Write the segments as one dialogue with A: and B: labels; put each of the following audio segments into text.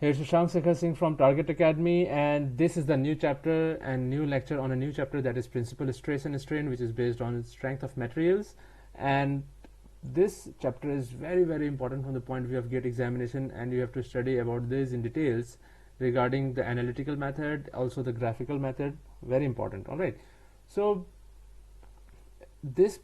A: Here's Shashank Sekhar Singh from Target Academy, and this is the new chapter and new lecture on a new chapter, that is Principal Stress and Strain, which is based on strength of materials. And this chapter is very, very important from the point of view of GATE examination, and you have to study about this in details regarding the analytical method, also the graphical method. Very important. All right. So this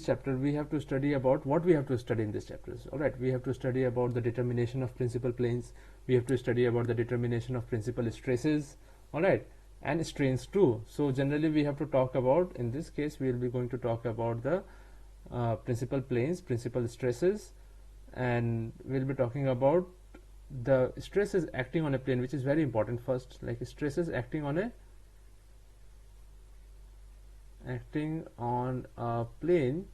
A: chapter, we have to study about what we have to study in this chapters. All right, we have to study about the determination of principal planes. We have to study about the determination of principal stresses. All right, and strains too. So generally we have to talk about, in this case we will be going to talk about the principal planes, principal stresses, and we'll be talking about the stresses acting on a plane, which is very important. First, like stresses acting on a plane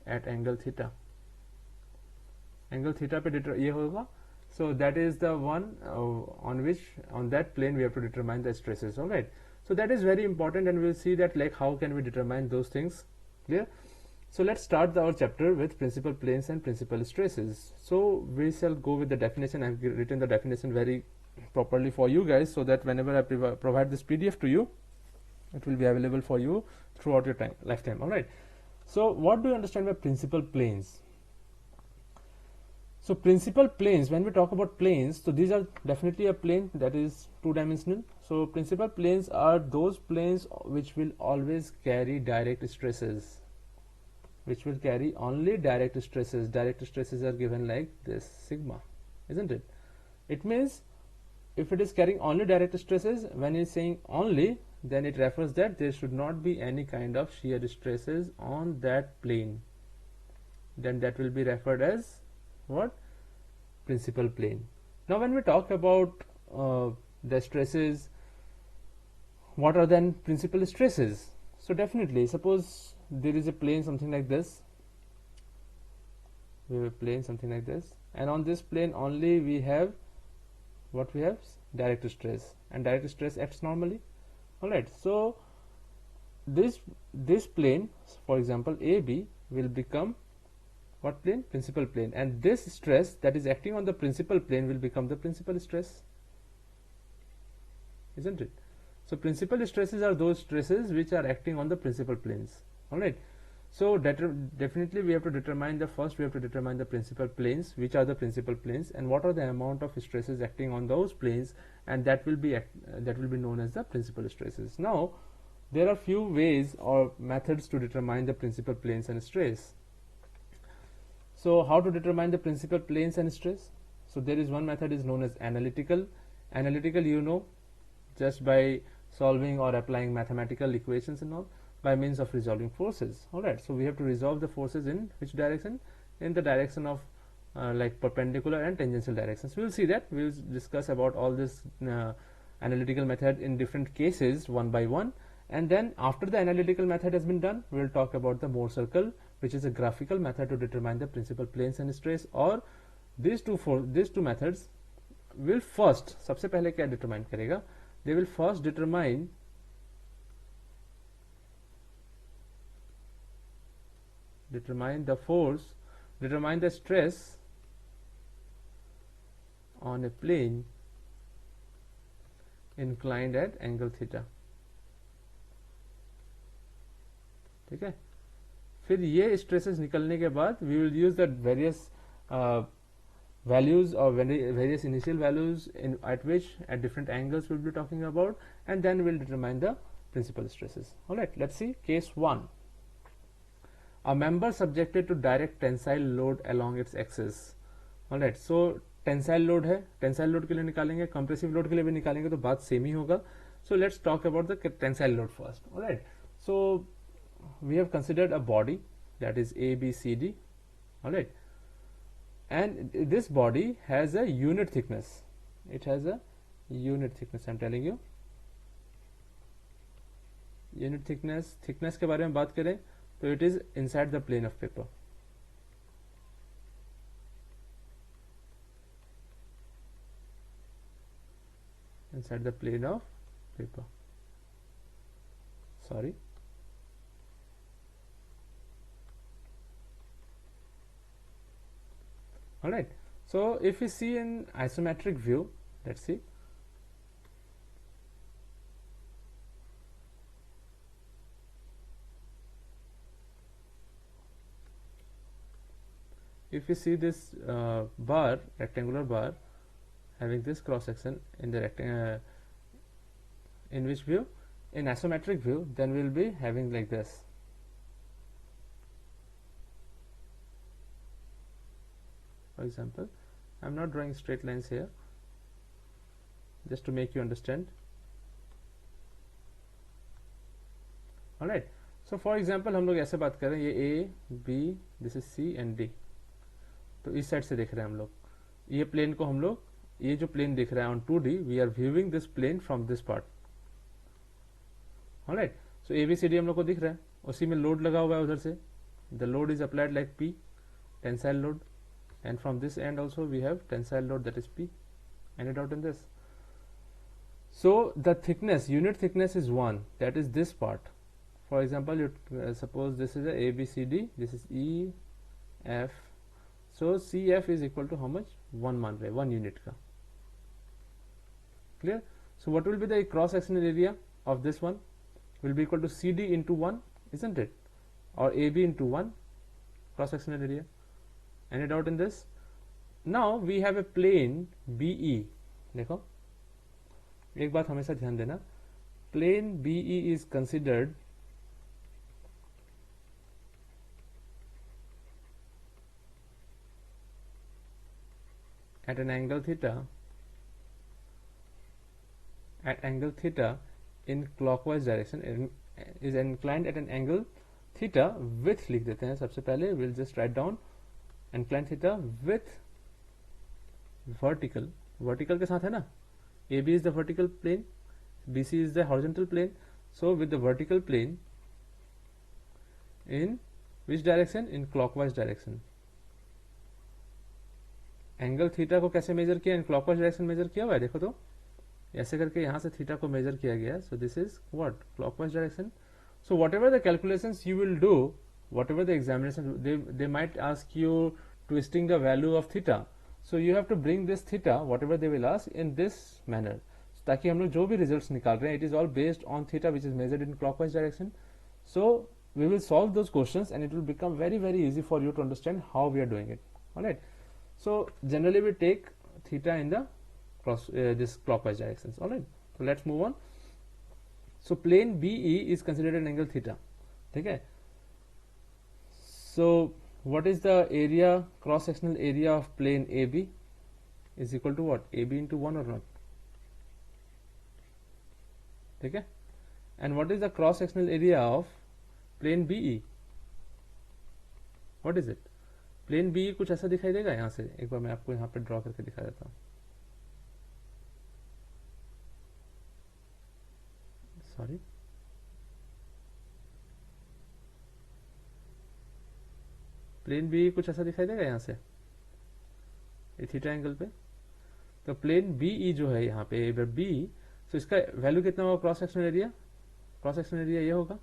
A: at angle theta. Angle theta पे ये होगा. So that is the one on that plane we have to determine the stresses. All right. So that is very important, and we'll see that like how can we determine those things. Clear? So let's start our chapter with principal planes and principal stresses. So we shall go with the definition. I've written the definition very properly for you guys, so that whenever I provide this PDF to you, it will be available for you throughout your lifetime. All right. So what do you understand by principal planes? So principal planes, when we talk about planes, so these are definitely a plane that is two-dimensional. So principal planes are those planes which will always carry direct stresses, which will carry only direct stresses. Direct stresses are given like this, sigma, isn't it? It means if it is carrying only direct stresses, when it's saying only, then it refers that there should not be any kind of shear stresses on that plane. Then that will be referred as what? Principal plane. Now when we talk about the stresses, what are then principal stresses? So definitely, suppose there is a plane something like this. We have a plane something like this, and on this plane only we have what we have? Direct stress, and direct stress acts normally. All right. So this plane, for example AB, will become what plane? Principal plane, and this stress that is acting on the principal plane will become the principal stress, isn't it? So principal stresses are those stresses which are acting on the principal planes. All right. So definitely we have to determine the principal planes, which are the principal planes, and what are the amount of stresses acting on those planes, and that will be known as the principal stresses. Now there are few ways or methods to determine the principal planes and stress. So how to determine the principal planes and stress? So there is one method is known as analytical. Analytical, you know, just by solving or applying mathematical equations and all, by means of resolving forces. All right. So we have to resolve the forces in which direction? In the direction of like perpendicular and tangential directions. We will see that. We will discuss about all this analytical method in different cases one by one, and then after the analytical method has been done, we will talk about the Mohr circle, which is a graphical method to determine the principal planes and stress. Or these two methods will first, सबसे पहले क्या determine करेगा? They will first determine the force, determine the stress on a plane inclined at angle theta. ठीक है? फिर ये stresses निकलने के बाद we will use the various values or various initial values at which at different angles we'll be talking about, and then we'll determine the principal stresses. All right, let's see case 1. A member subjected to direct tensile load along its axis. All right, so tensile load है, tensile load के लिए निकालेंगे, compressive load के लिए भी निकालेंगे, तो बात सेम ही होगा. So let's talk about the tensile load first. Alright, so we have considered a body that is ABCD. All right, and this body has a unit thickness. It has a unit thickness. I'm telling you, unit thickness के बारे में बात करें तो it is inside the plane of paper. Inside the plane of paper. Sorry. All right. So if we see in isometric view, let's see. If we see this bar, rectangular bar, having this cross section in the in which view? In isometric view, then we will be having like this. For example, I am not drawing straight lines here, just to make you understand. Alright, so for example हम लोग ऐसे बात कर रहे हैं, ये A, B, this is C and D. तो इस साइड से देख रहे हैं हम लोग, ये प्लेन को हम लोग, ये जो प्लेन दिख रहा है on 2D, we are viewing this plane from this part. Alright, so ABCD हम लोग को दिख रहा है, उसी में लोड लगा हुआ है उधर से. The load is applied like P, tensile load, and from this end also we have tensile load, that is P. Any doubt in this? So the thickness, unit thickness is 1, that is this part. For example, you suppose this is a ABCD, this is E, F. So CF is equal to how much? 1 मान रहे, 1 unit का. Clear? So what will be the cross sectional area of this one? Will be equal to CD into 1, isn't it? Or AB into 1 cross sectional area. Any doubt in this? Now we have a plane BE. देखो, एक बात हमेशा ध्यान देना, plane BE is considered at an angle theta, in clockwise direction, is inclined at an angle theta with, लिख देते हैं सबसे पहले, we'll just write down inclined theta with vertical. Vertical के साथ है ना, AB is the vertical plane, BC is the horizontal plane. So with the vertical plane, in which direction? In clockwise direction. Angle theta को कैसे major किया? In clockwise direction measure किया हुआ है, देखो तो ऐसे करके यहाँ से थीटा को मेजर किया गया. सो this is what? Clockwise direction. So what ever the calculations you will do, whatever the examination, they might ask you twisting the value of theta, so you have to bring this theta, whatever they will ask, in this manner, ताकि हम लोग जो भी results निकाल रहे हैं, it is all based on theta which is measured in clockwise direction. So we will solve those questions and it will become very easy for you to understand how we are doing it. Alright, so generally we take theta in the this clockwise directions. Alright, so let's move on. So plane BE is considered an angle theta. ठीक है. So what is the area, cross sectional area of plane AB is equal to what? AB into 1 or not? ठीक है. And what is the cross sectional area of plane BE? What is it? Plane BE कुछ ऐसा दिखाई देगा यहाँ से, एक बार मैं आपको यहाँ पे ड्रॉ करके दिखा देता हूँ. सॉरी, प्लेन बी कुछ ऐसा दिखाई देगा यहाँ से, ये थीटा एंगल पे. तो प्लेन बीई जो है यहाँ पे बी, तो इसका वैल्यू कितना होगा? Cross sectional area, cross sectional area ये होगा,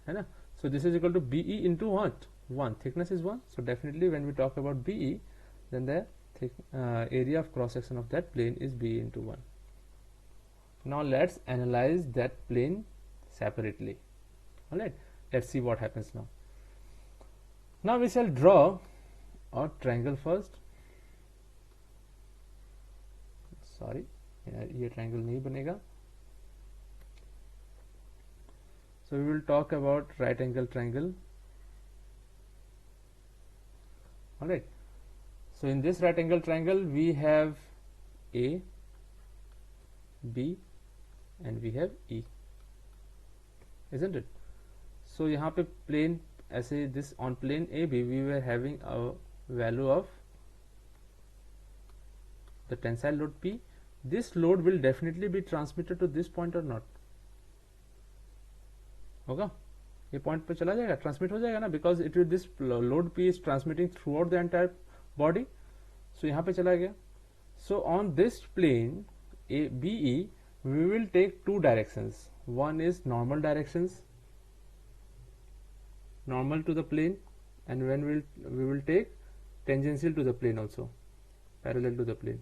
A: है ना. So this is equal to B E into what? 1. Thickness is 1. So definitely when we talk about B E, then the area of cross section of that plane is b into 1. Now let's analyze that plane separately. Alright, let's see what happens now. Now we shall draw a triangle first. Sorry, ये triangle नहीं बनेगा. So we will talk about right angle triangle. Alright, so in this right angle triangle we have A, B and we have E, isn't it? So यहाँ पे plane ऐसे, this on plane AB we were having a value of the tensile load P. This load will definitely be transmitted to this point or not? होगा, ये point पे चला जाएगा, transmit हो जाएगा ना, because it will, this load P is transmitting throughout the entire body. So यहाँ पे चला गया. So on this plane BE we will take two directions. One is normal directions, normal to the plane, and when we will take tangential to the plane also, parallel to the plane.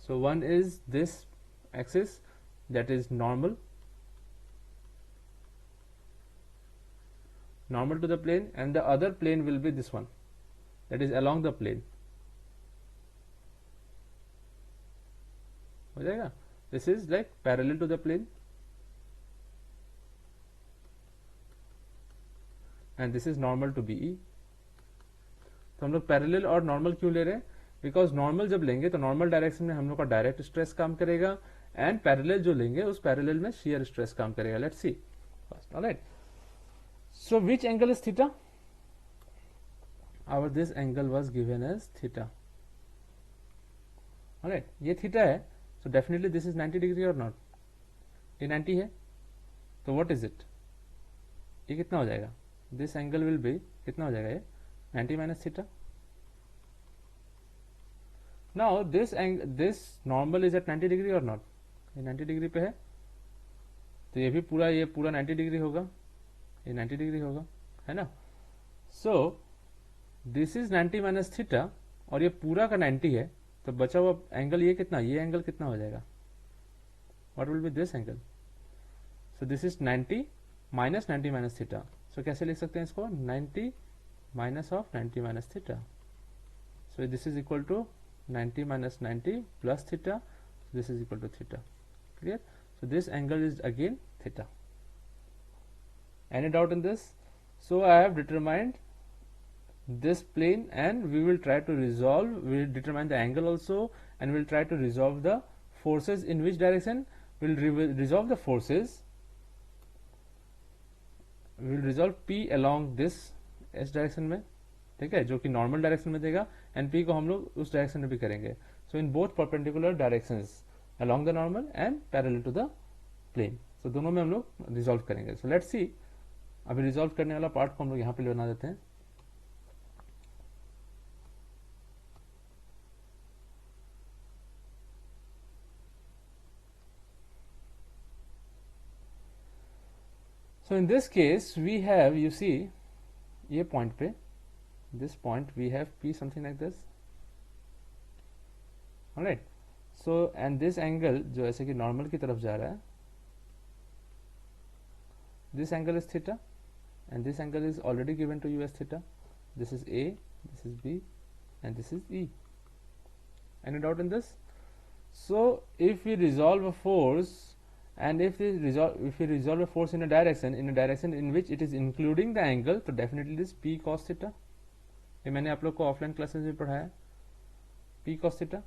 A: So one is this axis, that is normal to the plane, and the other plane will be this one, that is along the plane. हो जाएगा. This is like parallel to the plane, and this is normal to BE. तो हम लोग parallel और normal क्यों ले रहे हैं? बिकॉज नॉर्मल जब लेंगे तो नॉर्मल डायरेक्शन में हम लोग का डायरेक्ट स्ट्रेस काम करेगा, एंड पैरेलल जो लेंगे उस पैरेलल में शियर स्ट्रेस काम करेगा. Let's see first. Alright, so which angle is theta? Our this angle was given as theta. Alright, ये थीटा है, so definitely this is 90 degree or not? ये 90 है, तो व्हाट इज इट? ये कितना हो जाएगा? दिस एंगल विल बी कितना हो जाएगा? ये 90 minus theta. Now this normal is at 90 degree or not? ये 90 डिग्री पे है, तो ये पूरा 90 डिग्री होगा, ये 90 डिग्री होगा, है ना? So this is 90 minus theta, और ये पूरा का 90 है, तो बचा हुआ एंगल ये कितना? ये एंगल कितना हो जाएगा? What will be this angle? So this is 90 minus 90 minus theta. So कैसे लिख सकते हैं इसको? 90 minus of 90 minus theta. So this is equal to 90 minus 90 plus theta. This is equal to theta. Clear? So this angle is again theta. Any doubt in this? So I have determined this plane, and we will try to resolve. We will determine the angle also, and we will try to resolve the forces. In which direction? We will resolve the forces. We will resolve P along this S direction में, ठीक है, जो कि normal direction में देगा, and P को हम लोग उस डायरेक्शन में भी करेंगे. So in both perpendicular directions along the normal and parallel to the plane. So दोनों में हम लोग रिजॉल्व करेंगे. सो लेट्स सी, अभी रिजॉल्व करने वाला पार्ट को हम लोग यहाँ पे बना देते हैं. So in this case we have, you see, ये पॉइंट पे, this point we have P something like this. Alright, so and this angle जो ऐसे कि नॉर्मल की तरफ जा रहा है, this angle is theta, and this angle is already given to you as theta. This is A, this is B, and this is E. Any doubt in this? So if we resolve a force, and if we resolve a force in a direction in which it is including the angle, तो definitely this P cos theta. ये मैंने आप लोग को offline classes में पढ़ाया, P cos theta.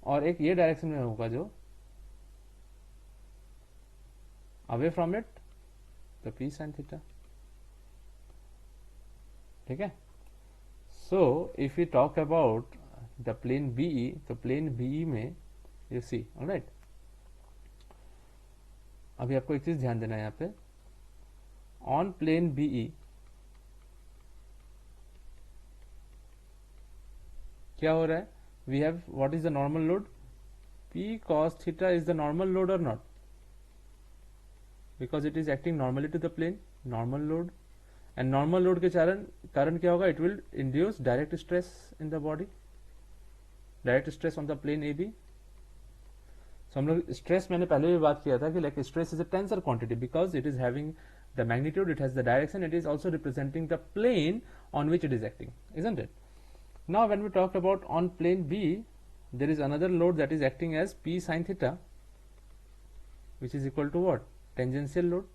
A: और एक ये डायरेक्शन में होगा जो away from it, तो P sin theta. ठीक है? So if we talk about the plane BE, तो plane BE में you see, alright. अभी आपको एक चीज ध्यान देना है यहाँ पे, ऑन प्लेन BE क्या हो रहा है? We have, what is the normal load? P cos theta is the normal load or not? Because it is acting normally to the plane, normal load, and normal load के कारण क्या होगा? It will induce direct stress in the body, direct stress on the plane AB. तो हम लोग stress, मैंने पहले भी बात किया था कि like stress is a tensor quantity, because it is having the magnitude, it has the direction, it is also representing the plane on which it is acting, isn't it? Now when we talk about on plane B, there is another load that is acting as P sin theta, which is equal to what? Tangential load.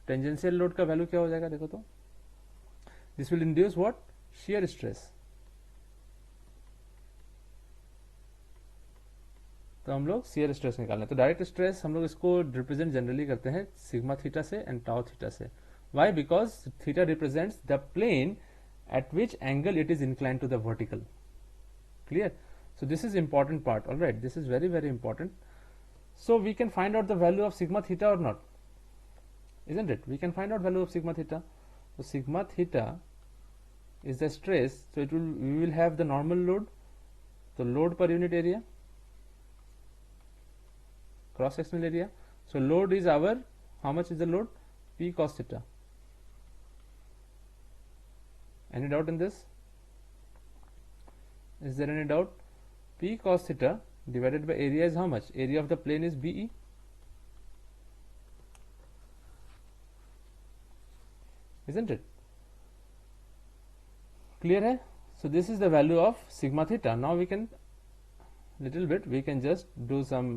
A: Tangential load का value क्या हो जाएगा? देखो तो, this will induce what? Shear stress. तो हम लोग shear stress निकालना है. तो डायरेक्ट स्ट्रेस हम लोग इसको रिप्रेजेंट जनरली करते हैं सिग्मा थीटा से एंड टाउ थीटा से. Why? Because theta represents the plane at which angle it is inclined to the vertical. Clear? So this is important part. All right, this is very, very important. So we can find out the value of sigma theta or not, isn't it? We can find out value of sigma theta. So sigma theta is the stress. So it will, we will have the normal load, the load per unit area, cross sectional area. So load is our, how much is the load? P cos theta. Any doubt in this? Is there any doubt? P cos theta divided by area is how much? Area of the plane is BE. Isn't it? Clear hai? So this is the value of sigma theta. Now we can we can just do some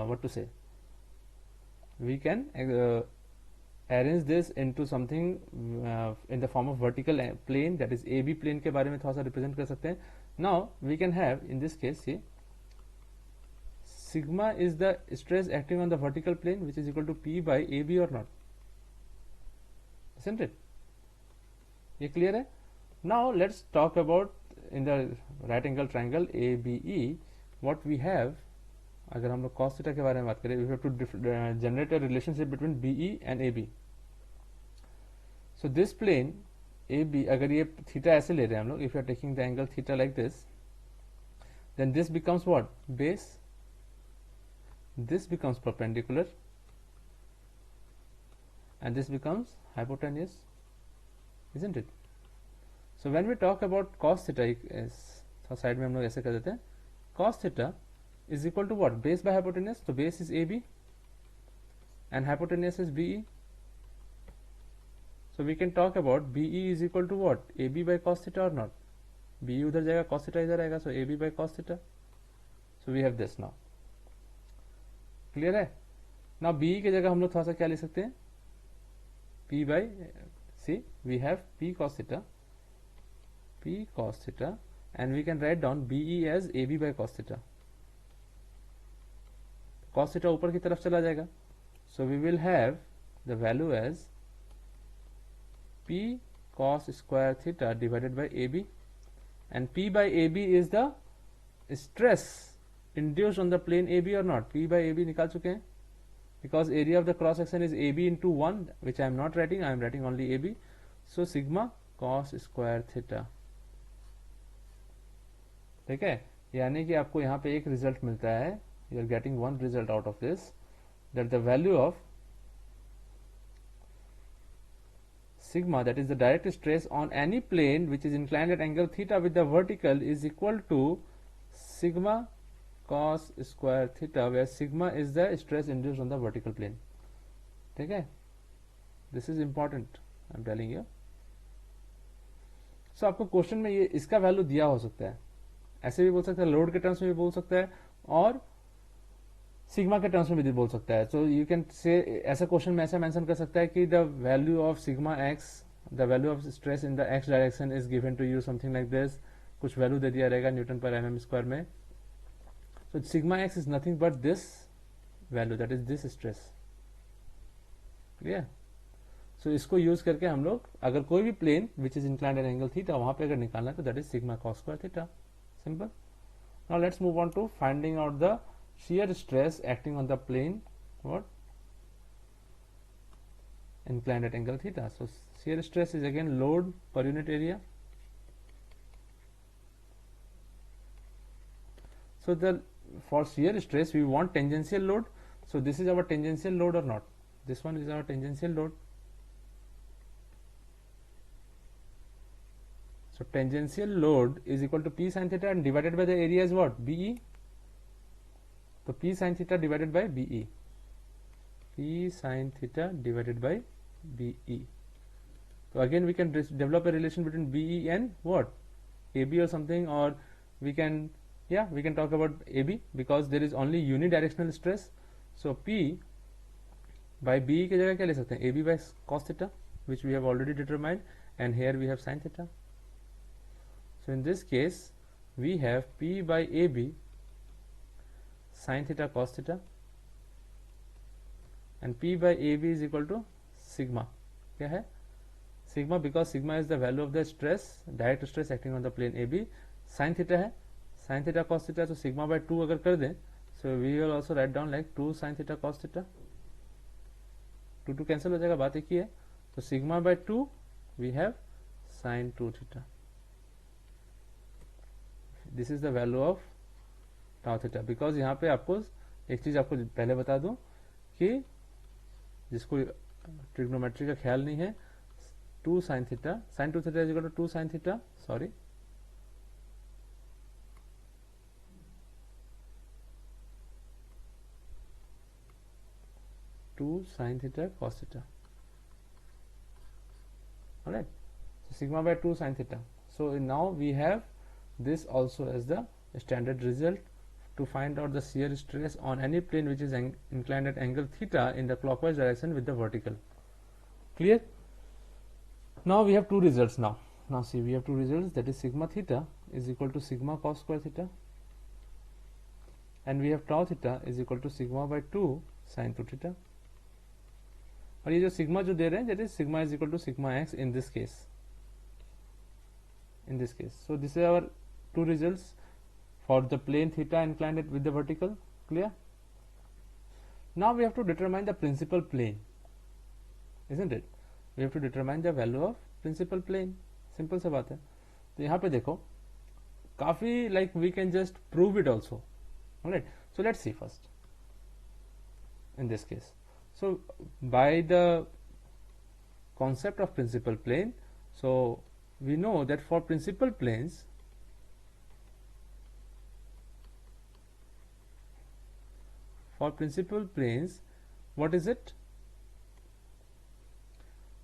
A: what to say, we can arrange this into something in the form of vertical plane, that is AB plane के बारे में थोड़ा सा represent कर सकते हैं. Now we can have in this case ये sigma is the stress acting on the vertical plane, which is equal to P by AB or not, isn't it? ये clear है? Now let's talk about in the right angle triangle ABE what we have. अगर हम लोग cos theta के बारे में बात करें, we have to generate a relationship between BE and AB. So this plane AB, अगर ये theta ऐसे ले रहे हैं हम लोग, if you are taking the angle theta like this, then this becomes what? Base. This becomes perpendicular, and this becomes hypotenuse, isn't it? So when we talk about cos theta, side में हम लोग ऐसे कर देते हैं, cos theta is equal to what? Base by hypotenuse. So base is AB and hypotenuse is BE. So we can talk about BE is equal to what? AB by cos theta or not? BE उधर जाएगा, cos theta इधर आएगा, so AB by cos theta. So we have this now. Clear है? Now BE की जगह हम लोग थोड़ा सा क्या ले सकते हैं? P by, see, we have P cos theta, and we can write down BE as AB by cos theta. Cos theta ऊपर की तरफ चला जाएगा, so we will have the value as P cos square theta divided by AB, and P by AB is the stress induced on the plane AB or not? P by AB निकाल चुके हैं, because area of the cross section is AB into 1, which I am not writing, I am writing only AB. So sigma cos square theta. ठीक है, यानी कि आपको यहाँ पे एक रिजल्ट मिलता है, you are getting one result out of this, that the value of sigma, that is the direct stress on any plane which is inclined at angle theta with the vertical, is equal to sigma cos square theta, where sigma is the stress induced on the vertical plane. ठीक है, this is important, I am telling you. So आपको question में ये इसका value दिया हो सकता है, ऐसे भी बोल सकता है, लोड के टर्म्स में भी बोल सकता है, और सिग्मा के टर्म्स में भी बोल सकता है. सो यू कैन से ऐसा क्वेश्चन में ऐसा मेंशन कर सकता है कि the value of sigma x, the value of stress in the x direction is given to you, something like this. कुछ वैल्यू दे दिया रहेगा न्यूटन पर mm स्क्वायर में. So sigma x is nothing but this value, that is this stress. Clear? So इसको use करके हम लोग अगर कोई भी plane which is inclined at angle theta वहां पे अगर निकालना है तो that is sigma cos square theta. Simple. Now let's move on to finding out the shear stress acting on the plane what? Inclined at angle theta. So shear stress is again load per unit area. So for shear stress we want tangential load. So this is our tangential load or not? This one is our tangential load. So tangential load is equal to P sin theta and divided by the area is what? BE. So P sin theta divided by BE. P sin theta divided by BE. So again we can develop a relation between BE and what? AB or something, or we can talk about AB because there is only unidirectional stress. So P by BE की जगह क्या ले सकते हैं? AB by cos theta, which we have already determined, and here we have sin theta. So in this case we have P by AB sin theta cos theta, and P by AB is equal to sigma. क्या है? Sigma, because sigma is the value of the stress, direct stress acting on the plane AB. Sin theta है, sin theta cos theta, तो sigma by 2 अगर कर दें, so we will also write down like 2 sin theta cos theta. 2 cancel हो जाएगा, बात एक ही है. तो sigma by 2 we have sin 2 theta. This is the value of tau theta. Because यहाँ पे आपको एक चीज आपको पहले बता दूं कि जिसको ट्रिग्नोमेट्री का ख्याल नहीं है, 2 sin theta, sin 2 theta is equal to 2 sin theta, sorry, sin theta cos theta. All right, so sigma by 2 sin theta. So now we have this also as the standard result to find out the shear stress on any plane which is inclined at angle theta in the clockwise direction with the vertical. Clear? Now we have two results. Now see, we have two results, that is sigma theta is equal to sigma cos square theta, and we have tau theta is equal to sigma by 2 sin 2 theta. और ये जो sigma जो दे रहे हैं, that is sigma is equal to sigma x in this case. So this is our two results for the plane theta inclined with the vertical. Clear? Now we have to determine the principal plane, isn't it? We have to determine the value of principal plane. Simple सा बात है. तो यहाँ पे देखो, काफी like we can just prove it also. Alright, so let's see first in this case. So by the concept of principal plane, so we know that for principal planes, what is it?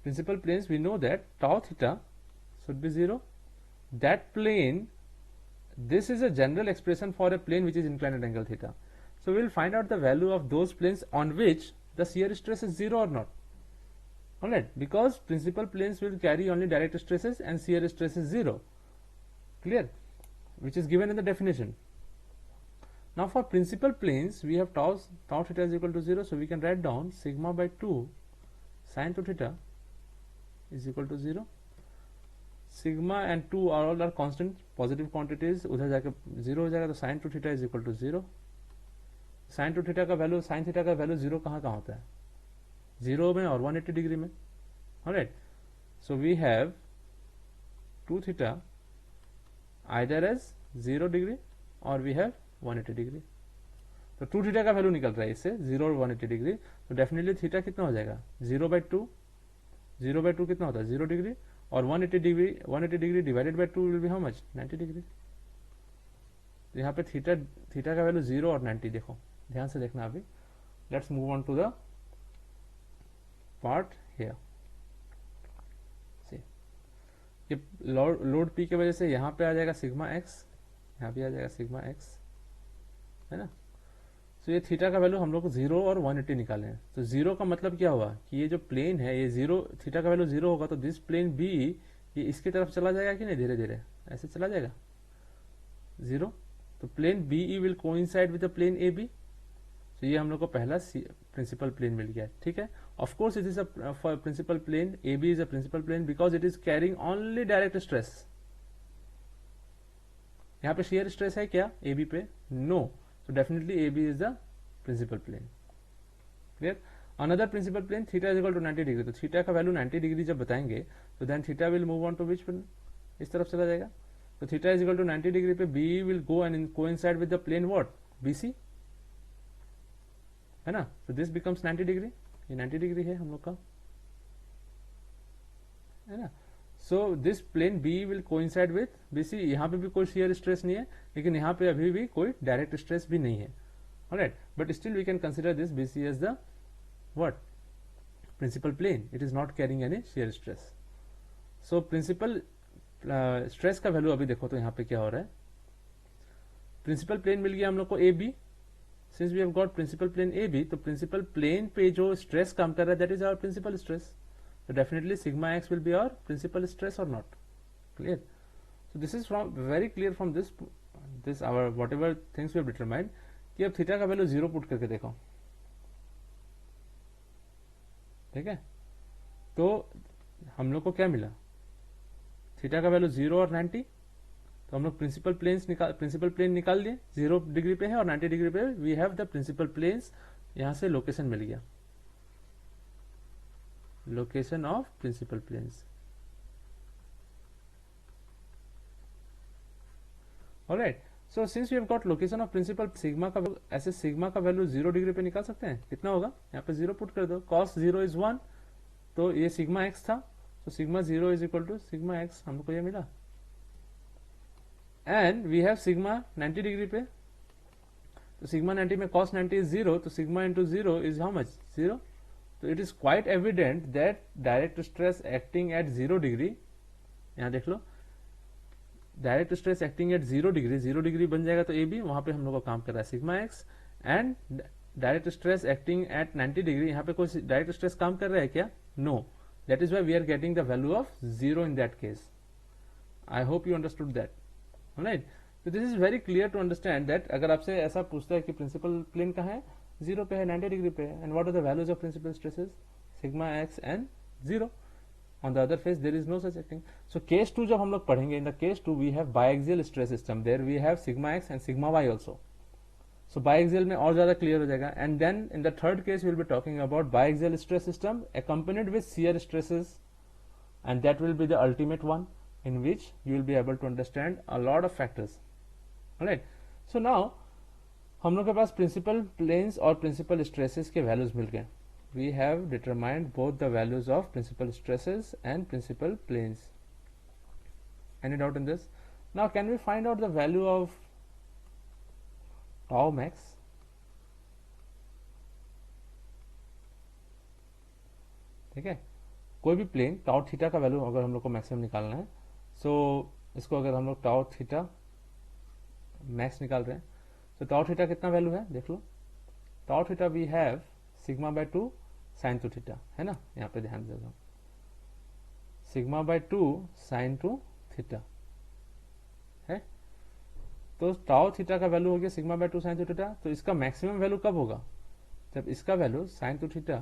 A: Principal planes, we know that tau theta should be 0. That plane, this is a general expression for a plane which is inclined at angle theta. So we will find out the value of those planes on which the shear stress is 0 or not. Alright, because principal planes will carry only direct stresses and shear stress is 0. Clear? Which is given in the definition. Now for principal planes, we have tau theta is equal to 0, so we can write down sigma by 2 sin 2 theta is equal to 0. Sigma and 2 are all constant positive quantities, उधर जाके 0 हो जाएगा, तो sin 2 theta is equal to 0. sin 2 theta का value, sin theta का value 0 कहाँ होता है? 0 में और 180 डिग्री में. Alright, so we have 2 theta either as 0 degree or we have 180 degree. तो 2 थीटा का वैल्यू निकल रहा है इससे 0 और 180 डिग्री, तो डेफिनेटली थीटा कितना हो जाएगा? 0/2 कितना होता है? 0 डिग्री, और 180 degree divided by 2 will be how much? 90 degree. तो यहाँ पे थीटा का वैल्यू 0 और 90. देखो, ध्यान से देखना अभी. Let's move on to the part here. ये लोड पी की वजह से यहाँ पे आ जाएगा सिग्मा एक्स, यहाँ भी आ जाएगा सिग्मा एक्स, है ना. तो ये थीटा का वैल्यू हम लोग को 0 और 180 निकाले हैं. तो 0 का मतलब क्या हुआ कि ये जो प्लेन है ये 0, थीटा का वैल्यू 0 होगा, तो दिस प्लेन बी ये इसकी तरफ चला जाएगा कि नहीं? धीरे धीरे ऐसे चला जाएगा 0. तो plane B E will coincide with the plane A B. तो ये हम लोग को पहला प्रिंसिपल प्लेन मिल गया. ठीक है. Of course it is a principal plane, A B is a principal plane because it is carrying only direct stress. यहाँ पे शेयर स्ट्रेस है क्या ए बी पे? No. So definitely AB is the principal plane. Clear? Another principal plane, theta is equal to 90 degree. तो theta का value 90 degree जब बताएंगे तो then theta will move on to which plane? इस तरफ चला जाएगा. तो theta is equal to 90 degree पे BE will go and coincide with the plane what? BC, है ना. So this becomes 90 degree. ये 90 डिग्री है हम लोग का, है ना. So this plane B will coincide with BC. यहाँ पे भी कोई shear stress नहीं है, लेकिन यहाँ पे अभी भी कोई direct stress भी नहीं है. Alright, but still we can consider this BC as the what? Principal plane. It is not carrying any shear stress. So principal stress का वैल्यू अभी देखो तो यहाँ पे क्या हो रहा है. प्रिंसिपल प्लेन मिल गया हम लोग को AB. Since we have got principal plane AB, तो प्रिंसिपल प्लेन पे जो स्ट्रेस काम कर रहा है that is our principal stress. So definitely sigma x will be our principal stress or not. Clear? So this is from very clear from this our whatever things we have determined कि अब theta का value 0 put करके देखो. ठीक है. तो हम लोग को क्या मिला? थीटा का वैल्यू 0 और 90. तो हम लोग प्रिंसिपल प्लेन निकाल दिए. 0 डिग्री पे है और 90 डिग्री पे we have the principal planes. यहां से लोकेशन मिल गया, location of principal planes. Alright. So since we have got location of principal, sigma का ऐसे सिग्मा का वैल्यू 0 डिग्री पे निकाल सकते हैं. कितना होगा? यहाँ पे 0 पुट कर दो. cos 0 is 1, तो ये सिग्मा एक्स था. So sigma 0 is equal to sigma x, हमको ये मिला. And we have sigma 90 degree पे, तो sigma 90 में cos 90 is 0, तो sigma into 0 is how much? 0. So it is quite evident that direct stress acting at 0 degree, यहाँ देख लो, direct stress acting at 0 degree, 0 degree बन जाएगा तो ए बी, वहां पे हम लोग का काम कर रहा है sigma x. And direct stress acting eight 90 degree, यहाँ पे कोई डायरेक्ट स्ट्रेस काम कर रहा है क्या? No. That is why we are getting the value of 0 in that case. I hope you understood that. Right. तो this is very clear to understand that अगर आपसे ऐसा पूछता है कि प्रिंसिपल प्लेन कहाँ है, 0 पे है, 90 डिग्री पे है, and what are the values of principal stresses? Sigma x and 0. On the other face there is no such thing. So case 2 जब हम लोग पढ़ेंगे, in the case 2 we have biaxial stress system, there we have sigma x and sigma y also. So biaxial में और ज्यादा clear हो जाएगा. And then in the third case we will be talking about biaxial stress system accompanied with shear stresses, and that will be the ultimate one in which you will be able to understand a lot of factors. Alright. So now हम लोग के पास principal planes और principal stresses के values मिल गए. We have determined both the values of principal stresses and principal planes. Any doubt in this? Now can we find out the value of tau max? ठीक है, कोई भी plane tau theta का value अगर हम लोग को मैक्सिमम निकालना है, सो इसको अगर हम लोग tau थीटा मैक्स निकाल रहे हैं, तो tau थीटा कितना वैल्यू है देख लो. tau theta we have sigma by 2 sine 2 theta, है ना, यहाँ पे ध्यान देता हूँ, सिग्मा बाय 2 साइन 2 थीटा है. तो टाउ थीटा का वैल्यू हो गया सिग्मा बाय 2 साइन 2 थीटा. तो इसका मैक्सिमम वैल्यू कब होगा? जब इसका value sine 2 theta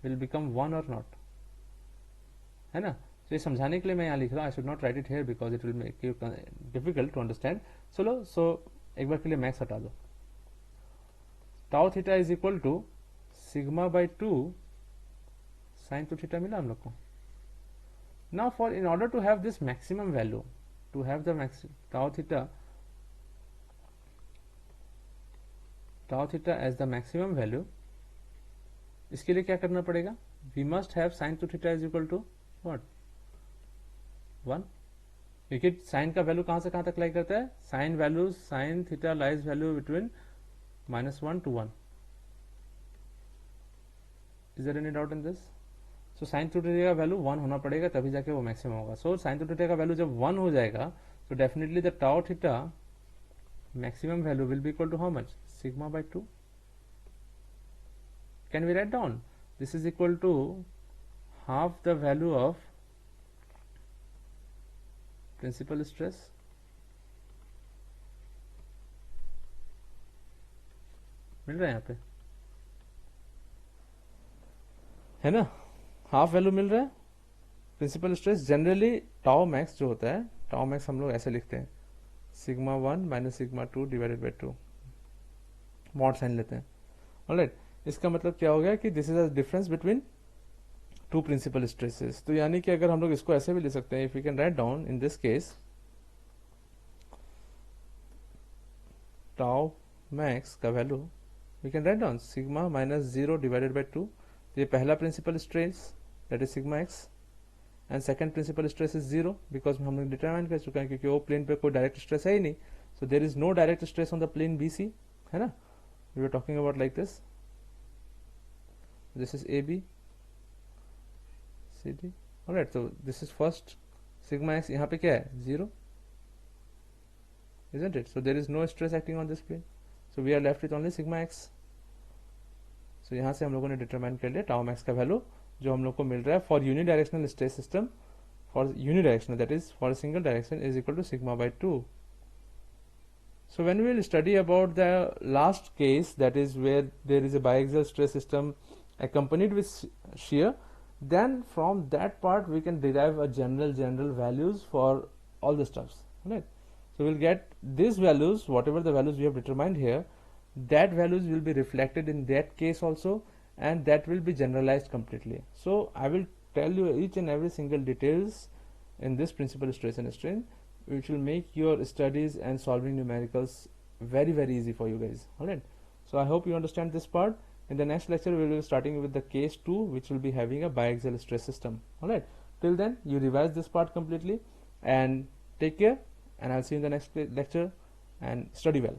A: will become 1 or not, है ना. तो ये समझाने के लिए मैं यहाँ लिख रहा हूँ. I should not write it here because it will make you difficult to understand. चलो, सो एक बार के लिए मैक्स हटा दो. Tau theta is equal to sigma by 2 sine 2 theta मिला हम लोग को. Now for in order to have this maximum value, to have the tau theta as the maximum value, इसके लिए क्या करना पड़ेगा? We must have sine 2 theta is equal to what? 1. क्योंकि साइन का वैल्यू कहां से कहां तक लाई करता है? Sine value, sine theta lies value between -1 to 1. Is there any doubt in this? So sin 2 theta का वैल्यू 1 होना पड़ेगा तभी जाके वो मैक्सिमम होगा. So sin 2 थीटा का वैल्यू जब 1 हो जाएगा तो definitely the tau theta maximum value will be equal to how much? Sigma by 2. Can we write down? This is equal to half the value of principal stress मिल रहा है यहाँ पे, है ना, हाफ वैल्यू मिल रहा है principal stress. Generally tau max जो होता है, टाउ मैक्स हम लोग ऐसे लिखते हैं, sigma 1 minus sigma 2 divided by 2, mod sine लेते हैं. ऑलराइट. इसका मतलब क्या हो गया कि this is a difference between two principal stresses. तो यानी कि अगर हम लोग इसको ऐसे भी ले सकते हैं, if you can write down in this case tau max का value we can write down sigma minus 0 divided by 2. ये पहला principal stress that is sigma x, and second principal stress is 0 because हम लोग determine कर चुके हैं क्योंकि वो प्लेन पे कोई डायरेक्ट स्ट्रेस है ही नहीं. So there is no direct stress on the plane BC, है ना. We are talking about like this, this is AB CD. Alright. तो this is first sigma x, यहाँ पे क्या है? 0, isn't it? So there is no stress acting on this plane, so we are left with only sigma x. So यहाँ से हम लोगों ने डिटरमाइन कर लिया टाउ मैक्स का वैल्यू जो हम लोग को मिल रहा है for unidirectional stress system, for unidirectional that is for single direction is equal to sigma by 2. So when we will study about the last case, that is where there is a biaxial stress system accompanied with shear, then from that part we can derive a general values for all the stuffs, right? So we'll get these values, whatever the values we have determined here, that values will be reflected in that case also, and that will be generalized completely. So I will tell you each and every single details in this principal stress and strain, which will make your studies and solving numericals very easy for you guys. Alright, so I hope you understand this part. In the next lecture we will be starting with the case 2, which will be having a biaxial stress system. Alright, Till then, you revise this part completely, and take care, and I'll see you in the next lecture, and study well.